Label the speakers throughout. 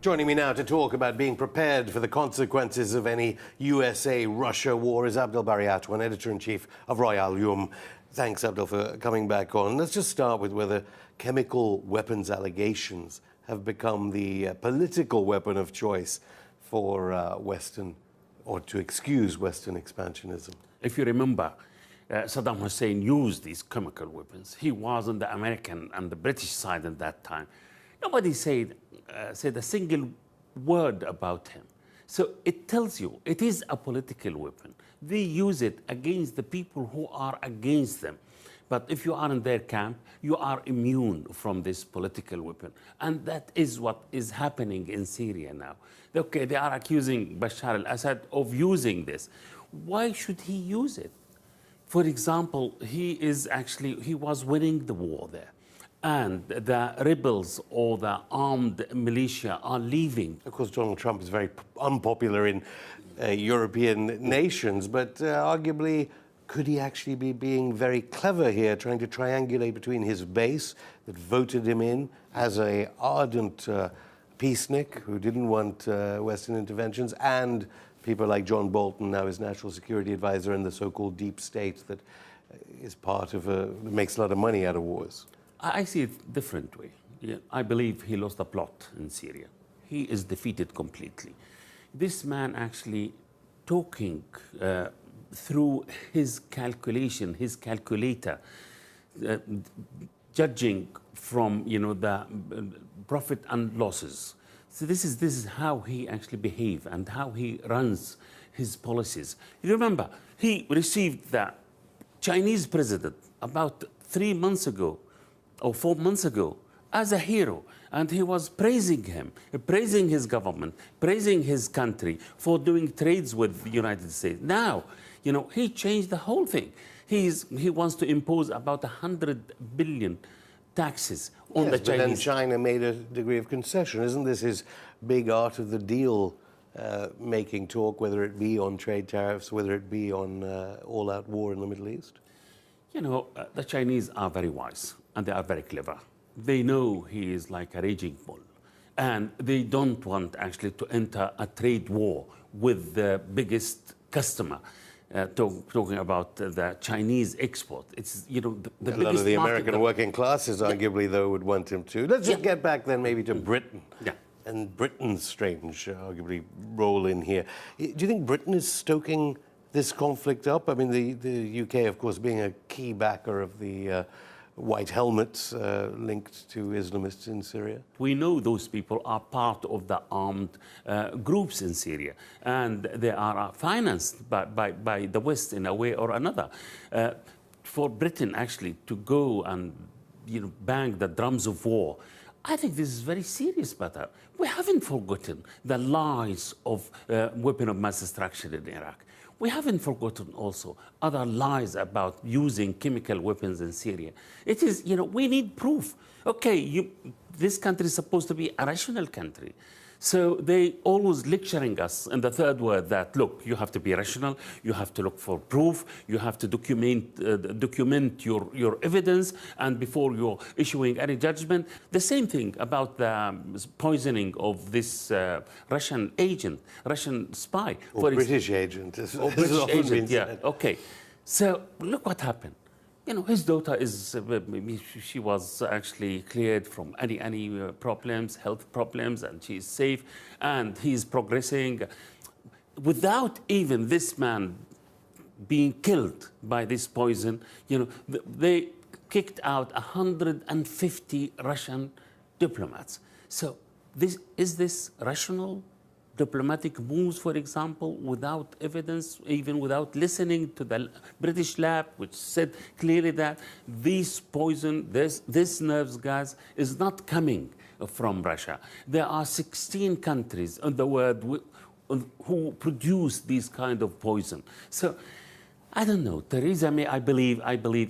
Speaker 1: Joining me now to talk about being prepared for the consequences of any USA-Russia war is Abdel Bari Atwan, Editor-in-Chief of Royal Yum. Thanks, Abdel, for coming back on. Let's just start with whether chemical weapons allegations have become the political weapon of choice for Western, or to excuse Western expansionism.
Speaker 2: If you remember, Saddam Hussein used these chemical weapons. He was on the American and the British side at that time. Nobody said a single word about him. So it tells you it is a political weapon. They use it against the people who are against them. But if you are in their camp, you are immune from this political weapon. And that is what is happening in Syria now. Okay, they are accusing Bashar al-Assad of using this. Why should he use it? For example, he was winning the war there. And the rebels or the armed militia are leaving.
Speaker 1: Of course, Donald Trump is very unpopular in European nations, but arguably, could he actually be being very clever here, trying to triangulate between his base that voted him in as an ardent peacenik who didn't want Western interventions, and people like John Bolton, now his national security advisor, and the so-called deep state that is part of makes a lot of money out of wars?
Speaker 2: I see it a different way. Yeah, I believe he lost the plot in Syria. He is defeated completely. This man actually talking through his calculation, his calculator, judging from the profit and losses. So this is how he actually behaves and how he runs his policies. You remember, he received the Chinese president about 3 months ago or 4 months ago as a hero, and he was praising him, praising his government, praising his country for doing trades with the United States. Now, he changed the whole thing. He wants to impose about 100 billion taxes on the Chinese.
Speaker 1: But then China made a degree of concession. Isn't this his big art of the deal making talk, whether it be on trade tariffs, whether it be on all-out war in the Middle East?
Speaker 2: The Chinese are very wise and they are very clever. They know he is like a raging bull, and they don't want actually to enter a trade war with the biggest customer. Talking about the Chinese export, it's the biggest.
Speaker 1: A lot of the American working classes, arguably, though, would want him to. Let's just get back then, maybe to Britain.
Speaker 2: Yeah.
Speaker 1: And Britain's strange, arguably, role in here. Do you think Britain is stoking this conflict up? I mean, the UK, of course, being a key backer of the white helmets linked to Islamists in Syria.
Speaker 2: We know those people are part of the armed groups in Syria, and they are financed by the West in a way or another. For Britain actually to go and bang the drums of war, I think this is very serious matter. We haven't forgotten the lies of weapon of mass destruction in Iraq. We haven't forgotten also other lies about using chemical weapons in Syria. It is, we need proof. Okay, this country is supposed to be a rational country. So they always lecturing us in the third word that, look, you have to be rational, you have to look for proof, you have to document your evidence, and before you're issuing any judgment. The same thing about the poisoning of this Russian agent, Russian spy.
Speaker 1: Or British agent.
Speaker 2: Or British agent, yeah, okay. So look what happened. His daughter she was actually cleared from any problems, health problems, and she's safe, and he's progressing without even this man being killed by this poison. They kicked out 150 Russian diplomats. So is this rational? Diplomatic moves, for example, without evidence, even without listening to the British lab, which said clearly that this poison, this nerves gas, is not coming from Russia. There are 16 countries in the world who produce this kind of poison. So I don't know. Theresa May, I believe,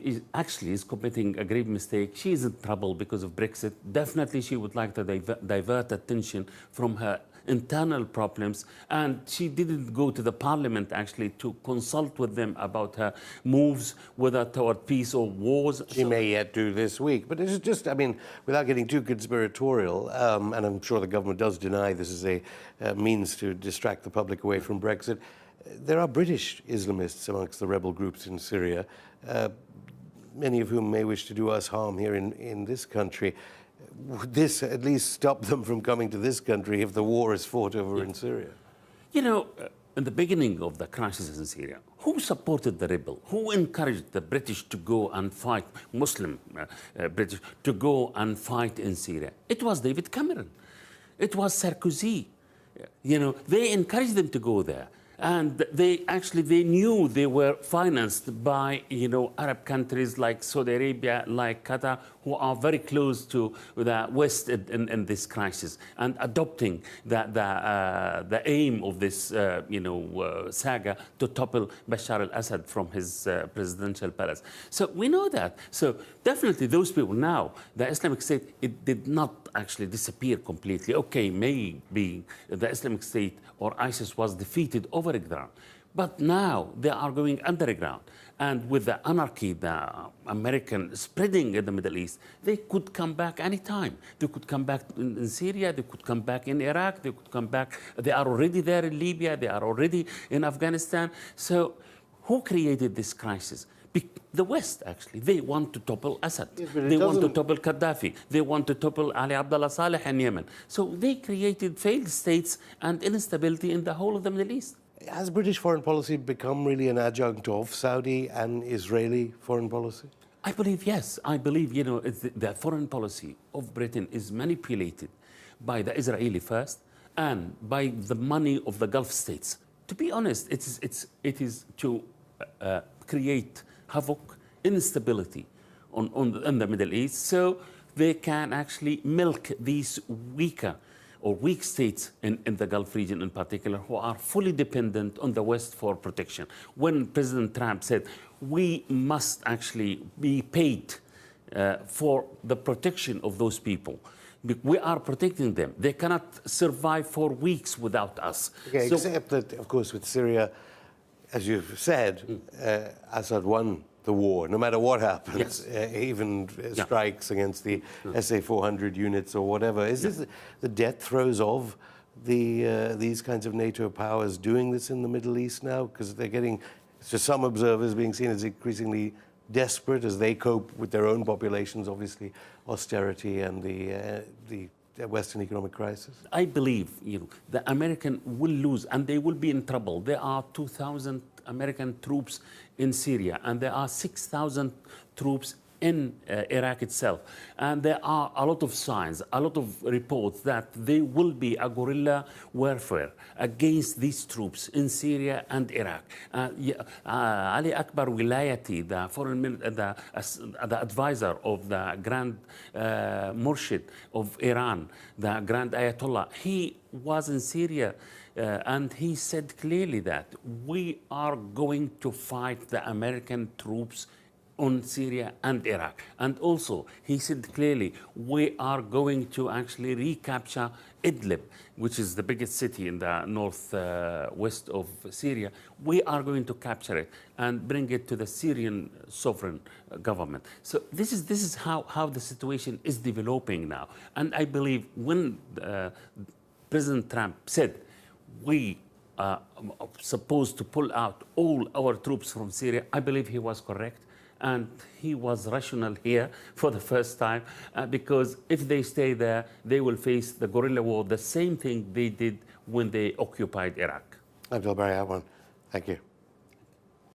Speaker 2: is committing a grave mistake. She is in trouble because of Brexit. Definitely, she would like to divert attention from her internal problems, and she didn't go to the parliament actually to consult with them about her moves, whether toward peace or wars.
Speaker 1: She may yet do this week. But it's just, I mean, without getting too conspiratorial, and I'm sure the government does deny this is a means to distract the public away from Brexit, there are British Islamists amongst the rebel groups in Syria, many of whom may wish to do us harm here in this country. Would this at least stop them from coming to this country if the war is fought over in Syria?
Speaker 2: You know, in the beginning of the crisis in Syria, who supported the rebel? Who encouraged the British to go and fight, Muslim British, to go and fight in Syria? It was David Cameron. It was Sarkozy. You know, they encouraged them to go there. And they knew they were financed by, you know, Arab countries like Saudi Arabia, like Qatar, who are very close to the West in this crisis, and adopting the aim of this, saga to topple Bashar al-Assad from his presidential palace. So we know that. So definitely those people now, the Islamic State, it did not actually disappear completely. Okay, maybe the Islamic State or ISIS was defeated over the ground, but now they are going underground. And with the anarchy, the American spreading in the Middle East, they could come back anytime. They could come back in Syria, they could come back in Iraq, they could come back. They are already there in Libya, they are already in Afghanistan. So who created this crisis? The West, actually. They want to topple Assad. Yes, they want to topple Gaddafi. They want to topple Ali Abdullah Saleh in Yemen. So they created failed states and instability in the whole of the Middle East.
Speaker 1: Has British foreign policy become really an adjunct of Saudi and Israeli foreign policy?
Speaker 2: I believe, yes. I believe, you know, the foreign policy of Britain is manipulated by the Israeli first and by the money of the Gulf states. To be honest, it is to create havoc, instability in the Middle East, so they can actually milk these weak states in the Gulf region in particular, who are fully dependent on the West for protection. When President Trump said, we must actually be paid for the protection of those people, we are protecting them. They cannot survive for weeks without us.
Speaker 1: Okay, so, except that, of course, with Syria, as you've said, Assad won the war, no matter what happens, yes. Even strikes against the SA-400 units or whatever. Is this the death throes of these kinds of NATO powers doing this in the Middle East now? Because they're getting, to some observers, being seen as increasingly desperate as they cope with their own populations, obviously, austerity and the Western economic crisis?
Speaker 2: I believe, you know, the American will lose and they will be in trouble. There are 2,000 American troops in Syria and there are 6,000 troops in Iraq itself. And there are a lot of signs, a lot of reports that there will be a guerrilla warfare against these troops in Syria and Iraq. Ali Akbar Wilayati, the advisor of the Grand Murshid of Iran, the Grand Ayatollah, he was in Syria and he said clearly that we are going to fight the American troops on Syria and Iraq. And also, he said clearly, we are going to actually recapture Idlib, which is the biggest city in the northwest of Syria. We are going to capture it and bring it to the Syrian sovereign government. So this is how the situation is developing now. And I believe when President Trump said, we are supposed to pull out all our troops from Syria, I believe he was correct. And he was rational here for the first time, because if they stay there, they will face the guerrilla war, the same thing they did when they occupied Iraq.
Speaker 1: Abdel Bari Atwan, thank you.